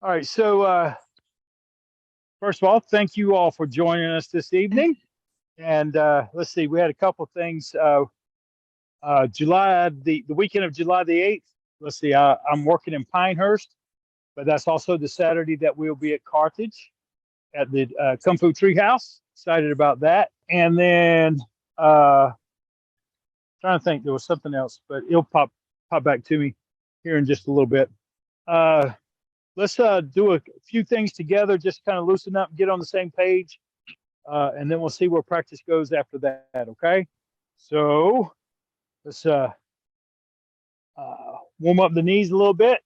All right. So, first of all, thank you all for joining us this evening. And let's see, we had a couple things. The weekend of July the 8th. Let's see, I'm working in Pinehurst, but that's also the Saturday that we'll be at Carthage at the Kung Fu Treehouse. Excited about that. And then, trying to think, there was something else, but it'll pop back to me here in just a little bit. Let's do a few things together, just kind of loosen up, get on the same page, and then we'll see where practice goes after that. Okay, so let's warm up the knees a little bit.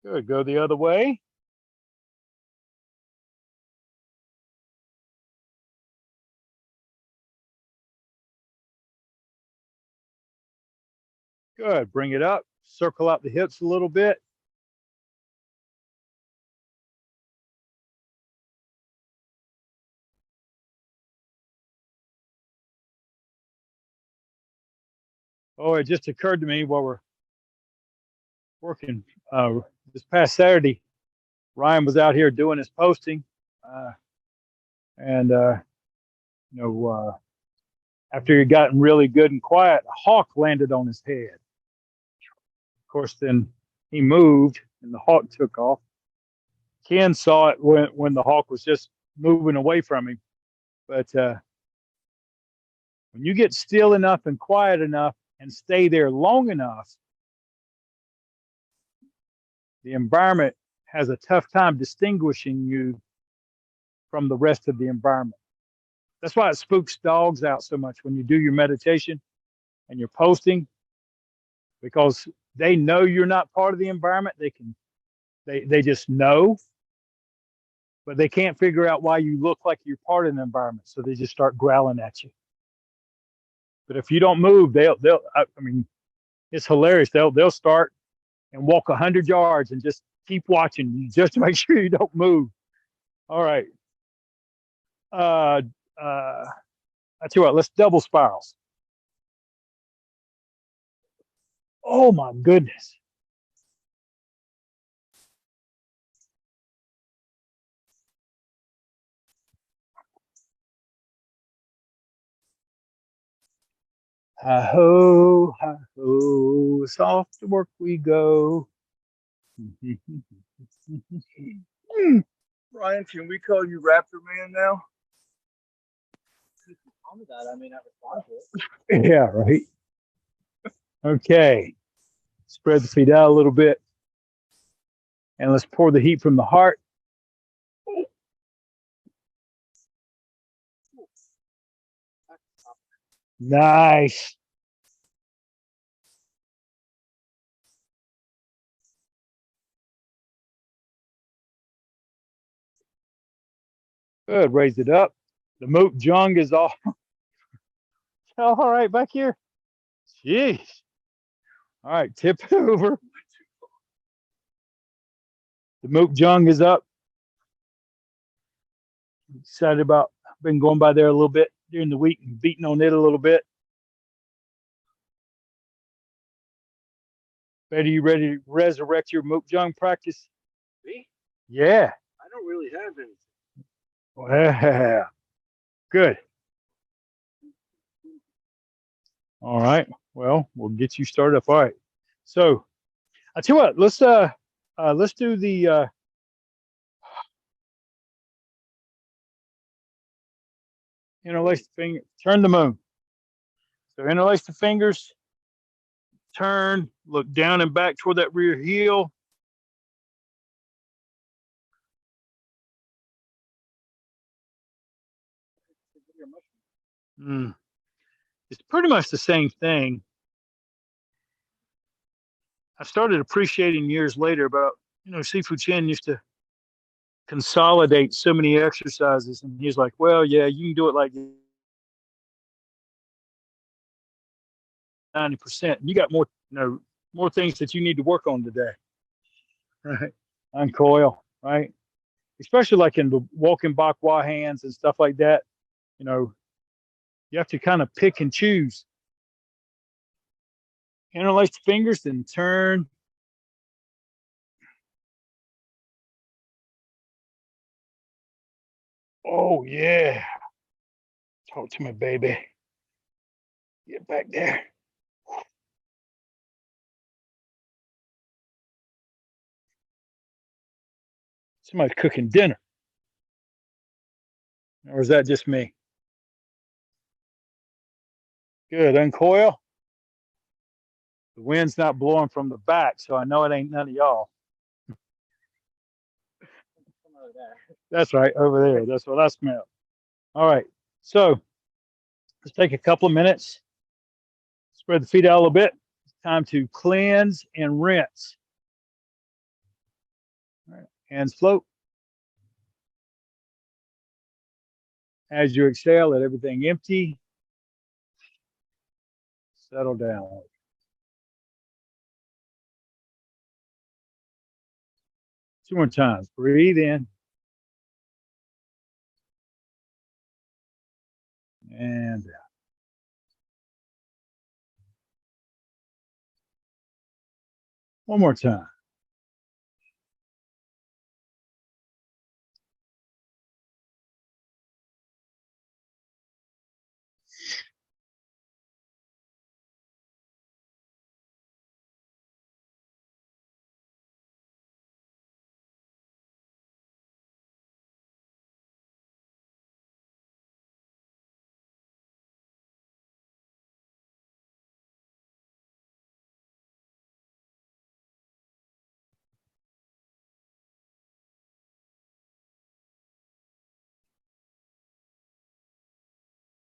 Good. Go the other way. Good. Bring it up. Circle out the hips a little bit. Oh, it just occurred to me while we're working this past Saturday, Ryan was out here doing his posting, and after he gotten really good and quiet, a hawk landed on his head. Of course, then he moved, and the hawk took off. Ken saw it when the hawk was just moving away from him, but when you get still enough and quiet enough and stay there long enough, the environment has a tough time distinguishing you from the rest of the environment. That's why it spooks dogs out so much when you do your meditation and you're posting, because they know you're not part of the environment. They just know, but they can't figure out why you look like you're part of the environment. So they just start growling at you. But if you don't move, I mean, it's hilarious. They'll start and walk 100 yards and just keep watching you just to make sure you don't move. All right. I tell you what, let's double spirals. Oh my goodness. Hi-ho, hi-ho, soft to work we go. Ryan, can we call you Raptor Man now? Tell me that, I may not respond to it. Yeah, right. Okay. Spread the feet out a little bit. And let's pour the heat from the heart. Nice. Good. Raise it up. The Moot Jung is all right back here. Jeez. All right, tip over. The Moot Jung is up. Excited about, been going by there a little bit during the week and beating on it a little bit. Betty, you ready to resurrect your Moot Jung practice? Me? Yeah. I don't really have anything. Well, good. All right. Well, we'll get you started up. All right. So I tell you what, let's do the interlace the finger, turn the moon. So interlace the fingers, turn, look down and back toward that rear heel. It's pretty much the same thing. I started appreciating years later about, Sifu Chen used to consolidate so many exercises. And he's like, well, yeah, you can do it like 90%. You got more more things that you need to work on today. Right. Uncoil, right? Especially like in the walking bakwa hands and stuff like that. You have to kind of pick and choose. Interlace the fingers, then turn. Oh, yeah. Talk to me, baby. Get back there. Somebody's cooking dinner. Or is that just me? Good. Uncoil. The wind's not blowing from the back, so I know it ain't none of y'all. Come over there. That's right, over there. That's what I smell. All right. So let's take a couple of minutes. Spread the feet out a little bit. It's time to cleanse and rinse. All right. Hands float. As you exhale, let everything empty. Settle down. Two more times. Breathe in. And out. One more time.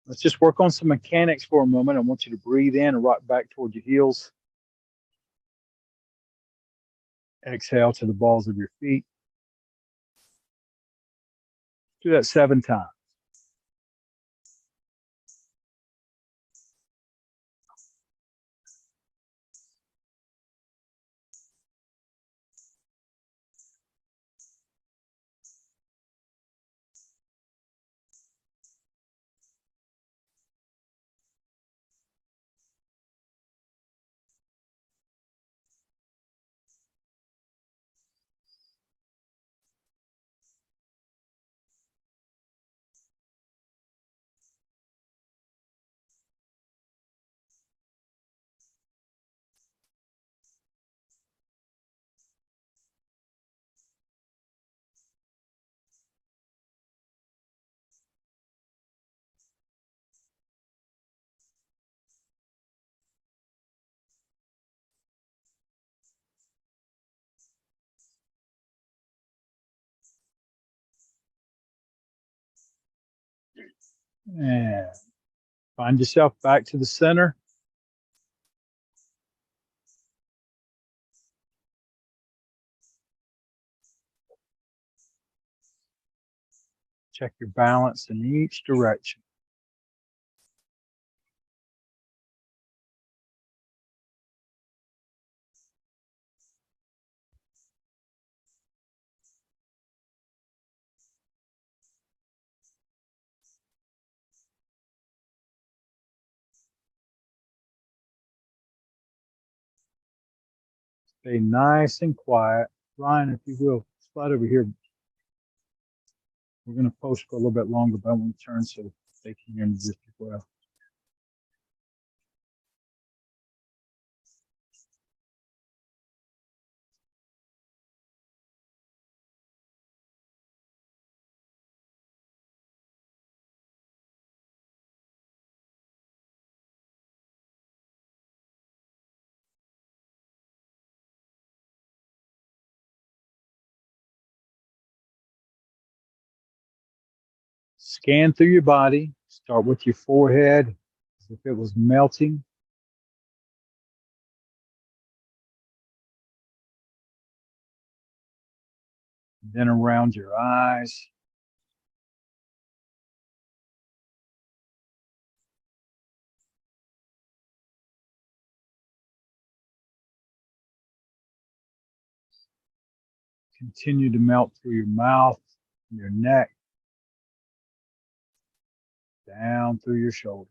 Let's just work on some mechanics for a moment. I want you to breathe in and rock back toward your heels. Exhale to the balls of your feet. Do that 7 times. And find yourself back to the center. Check your balance in each direction. Stay nice and quiet. Ryan, if you will, slide over here. We're going to post for a little bit longer, but I want to turn so they can hear me just as well. Scan through your body. Start with your forehead as if it was melting. Then around your eyes. continue to melt through your mouth, your neck, down through your shoulders.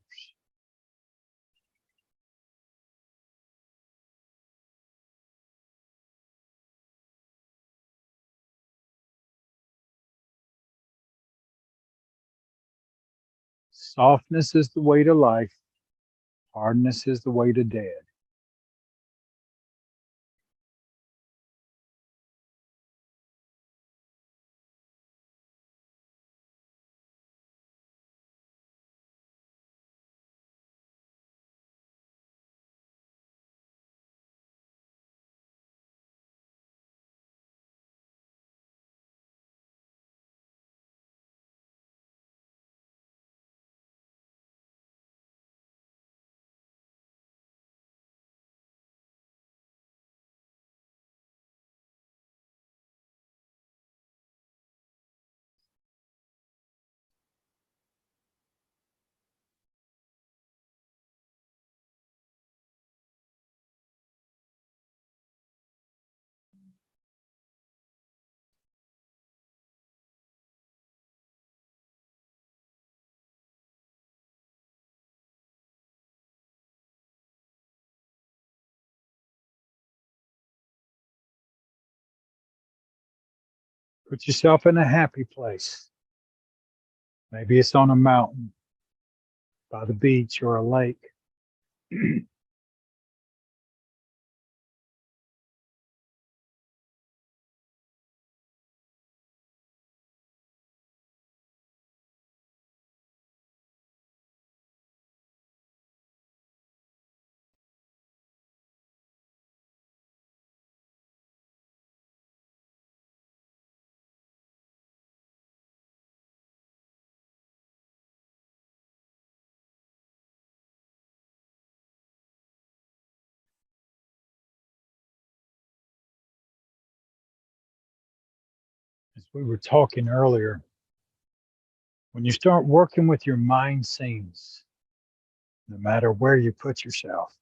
Softness is the way to life. Hardness is the way to dead. Put yourself in a happy place. Maybe it's on a mountain, by the beach, or a lake. As we were talking earlier, when you start working with your mind scenes, no matter where you put yourself,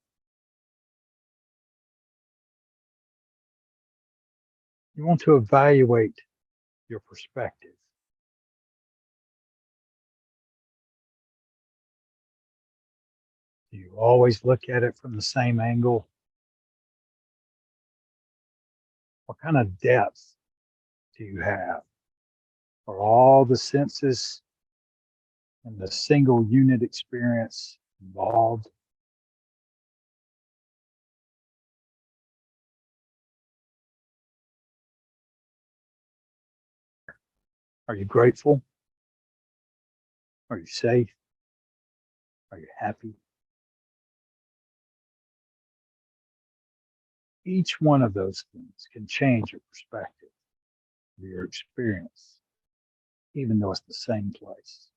you want to evaluate your perspective. Do you always look at it from the same angle? What kind of depth do you have? Are all the senses and the single unit experience involved? Are you grateful? Are you safe? Are you happy? Each one of those things can change your perspective, your experience, even though it's the same place.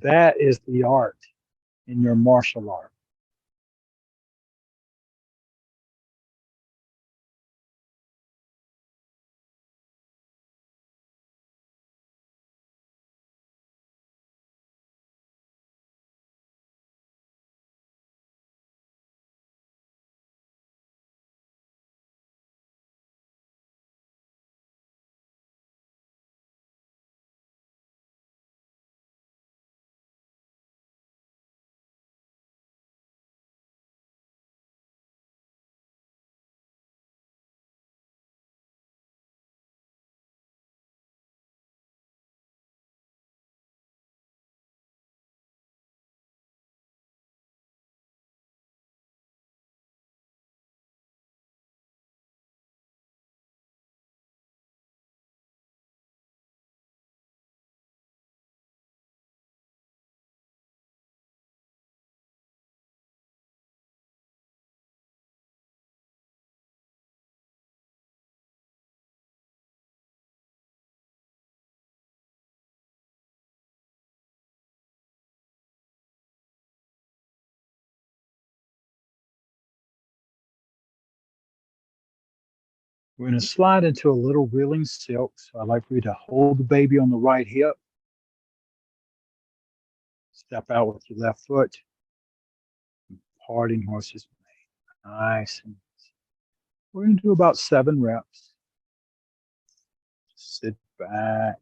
That is the art in your martial art. We're going to slide into a little reeling silk. So I'd like for you to hold the baby on the right hip. Step out with your left foot. Parting horses. Nice. We're going to do about 7 reps. Sit back.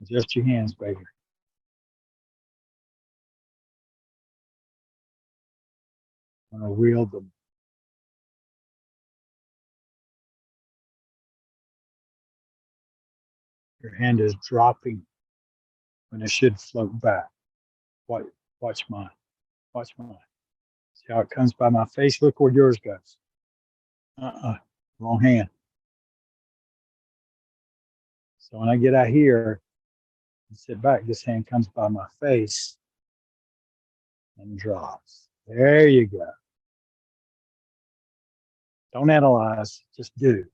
Just your hands, baby. I'm going to reel them. Your hand is dropping when it should float back. Watch mine. Watch mine. See how it comes by my face? Look where yours goes. Wrong hand. So when I get out here and sit back, this hand comes by my face and drops. There you go. Don't analyze, just do.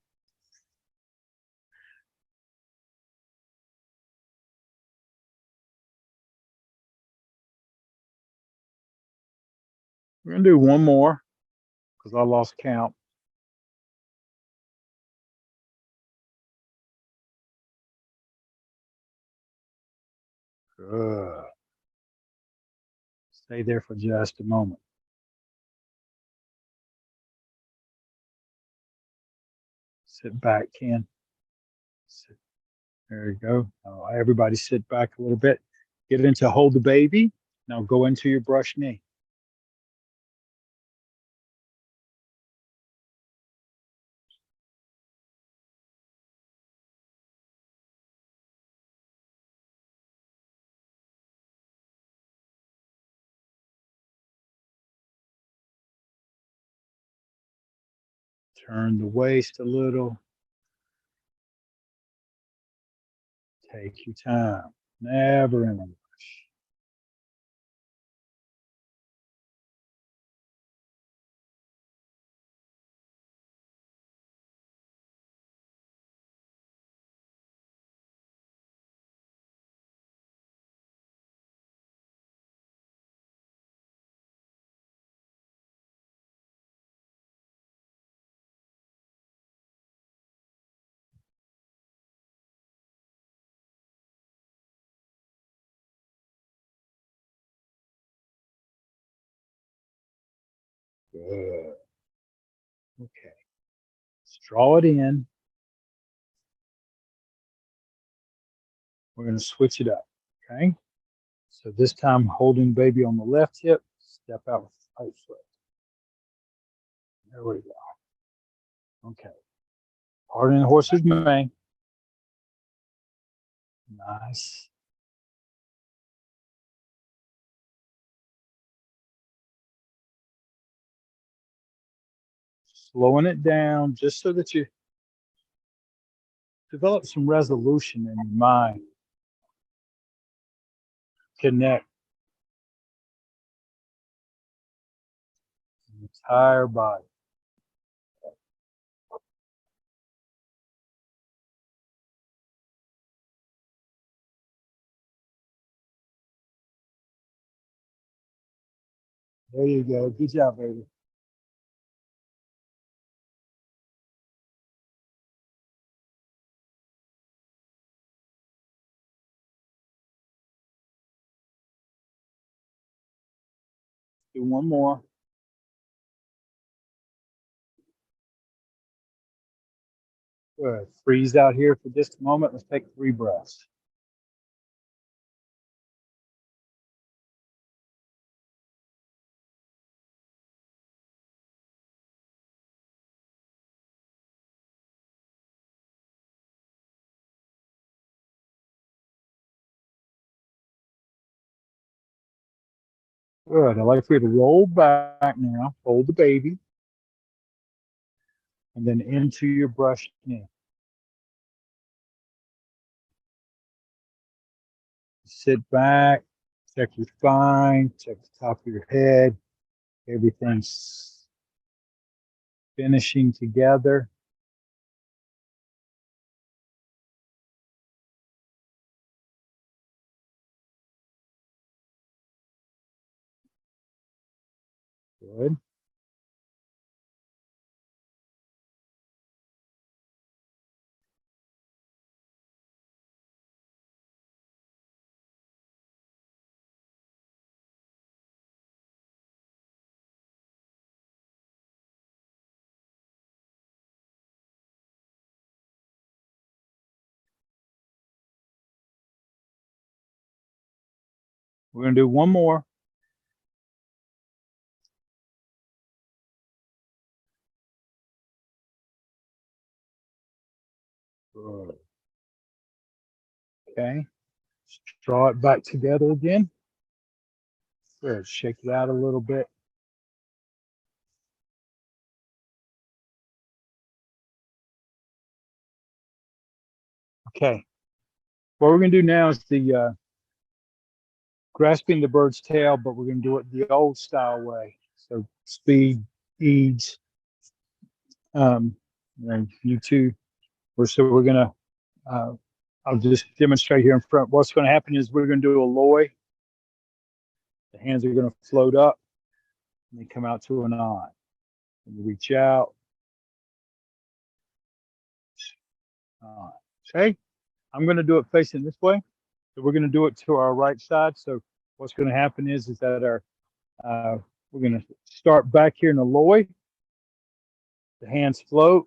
We're going to do one more because I lost count. Good. Stay there for just a moment. Sit back, Ken. Sit. There you go. Now everybody sit back a little bit. Get into hold the baby. Now go into your brush knee. Turn the waist a little. Take your time. Never in a rush. Good. Okay. Let's draw it in. We're going to switch it up. Okay. So this time holding baby on the left hip, step out with the right foot. There we go. Okay. Parting the horse's mane. Nice. Slowing it down just so that you develop some resolution in your mind. Connect the entire body. There you go. Good job, baby. Do one more. Good. Freeze out here for just a moment. Let's take 3 breaths. Good. I'd like for you to roll back now. Hold the baby. And then into your brush knee. Sit back. Check your spine. Check the top of your head. Everything's finishing together. Good. We're going to do one more. Good. Okay. Draw it back together again. Good. Shake it out a little bit. Okay. What we're going to do now is the grasping the bird's tail, but we're going to do it the old style way. So speed, ease. And you two. So we're going to, I'll just demonstrate here in front. What's going to happen is we're going to do a loy. The hands are going to float up and they come out to an eye. And you reach out. Okay. I'm going to do it facing this way. So we're going to do it to our right side. So what's going to happen is that we're going to start back here in the loy. The hands float.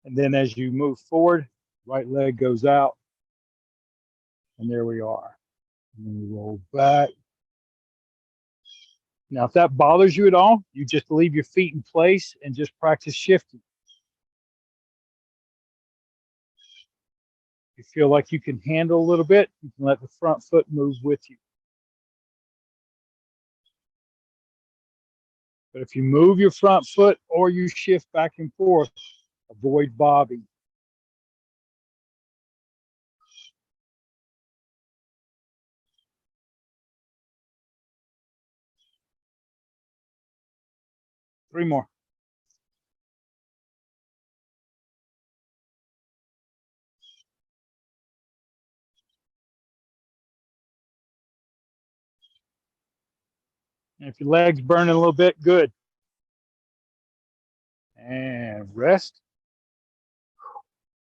And then as you move forward, right leg goes out. And there we are. And then we roll back. Now, if that bothers you at all, you just leave your feet in place and just practice shifting. If you feel like you can handle a little bit, you can let the front foot move with you. But if you move your front foot or you shift back and forth, avoid bobbing. Three more. And if your leg's burning a little bit, good. And rest.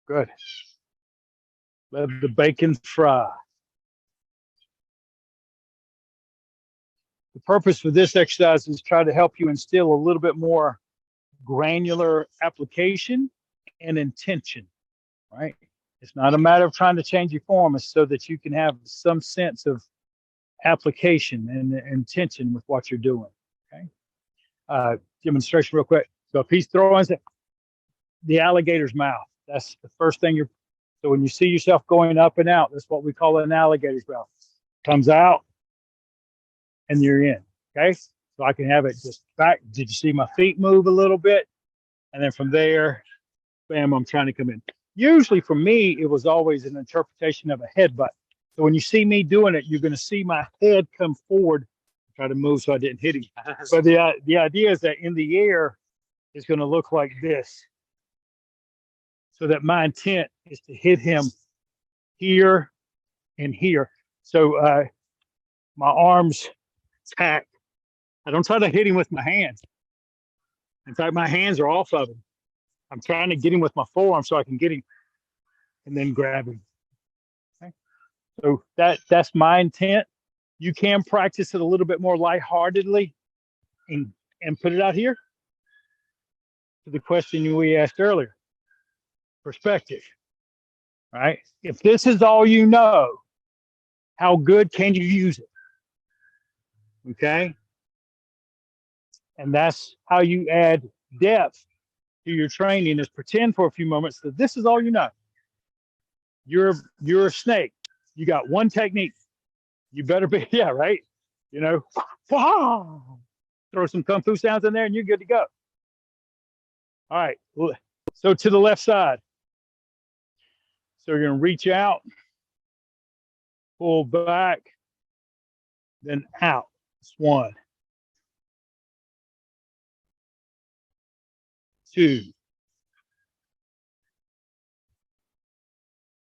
Good. Let the bacon fry. The purpose for this exercise is try to help you instill a little bit more granular application and intention, right? It's not a matter of trying to change your form. It's so that you can have some sense of application and intention with what you're doing, okay? Demonstration real quick. So if he's throwing the alligator's mouth, that's the first thing so when you see yourself going up and out, that's what we call an alligator's mouth. Comes out and you're in, okay? So I can have it just back. Did you see my feet move a little bit? And then from there, bam, I'm trying to come in. Usually for me, it was always an interpretation of a headbutt. So when you see me doing it, you're going to see my head come forward, try to move so I didn't hit him. But the idea is that in the air, it's going to look like this. So that my intent is to hit him here and here. So my arms tack. I don't try to hit him with my hands. In fact, my hands are off of him. I'm trying to get him with my forearm so I can get him and then grab him. Okay? So that's my intent. You can practice it a little bit more lightheartedly and put it out here to the question we asked earlier. Perspective, right? If this is all you know, how good can you use it? Okay? And that's how you add depth to your training, is pretend for a few moments that this is all you know. You're a snake. You got one technique. You better be, yeah, right? You know, throw some kung fu sounds in there and you're good to go. All right. So to the left side. So you're going to reach out, pull back, then out. That's one. 2,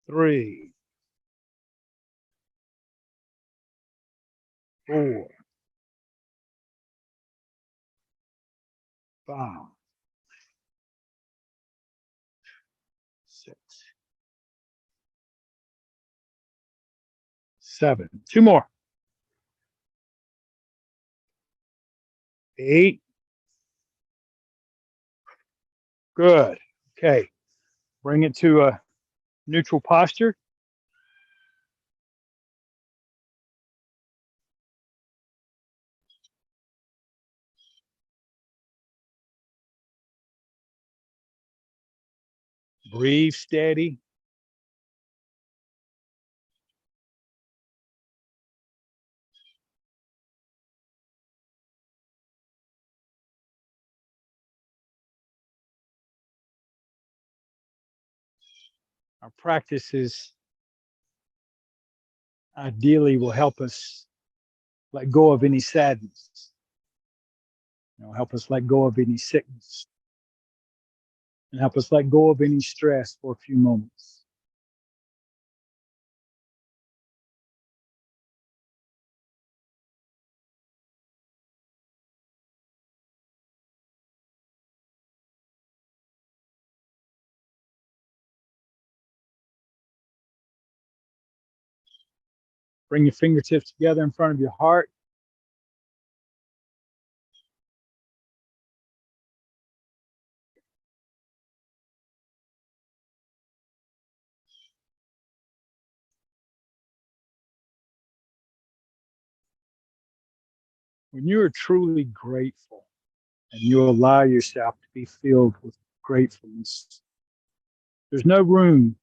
3, 4, 5, 6, 7. 2 more. 8. Good. Okay. Bring it to a neutral posture. Breathe steady. Our practices ideally will help us let go of any sadness. Help us let go of any sickness. And help us let go of any stress for a few moments. Bring your fingertips together in front of your heart. When you are truly grateful and you allow yourself to be filled with gratefulness, there's no room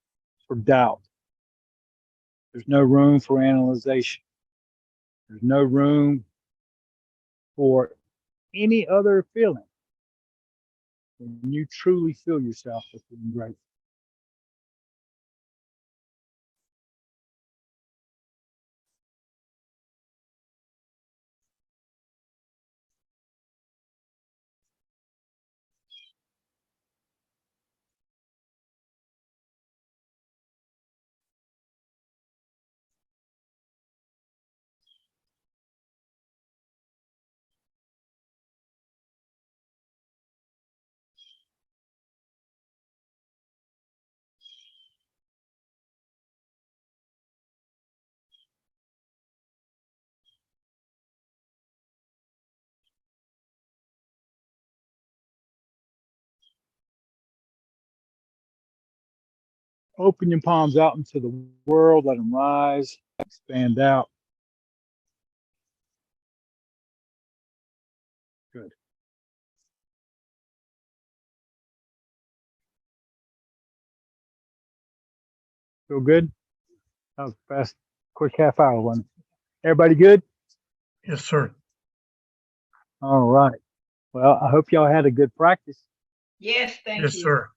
for doubt. There's no room for analyzation. There's no room for any other feeling when you truly feel yourself with being grateful. Open your palms out into the world. Let them rise, expand out. Good. Feel good? That was a fast, quick half hour one. Everybody good? Yes, sir. All right. Well, I hope y'all had a good practice. Yes, thank Yes, you. sir.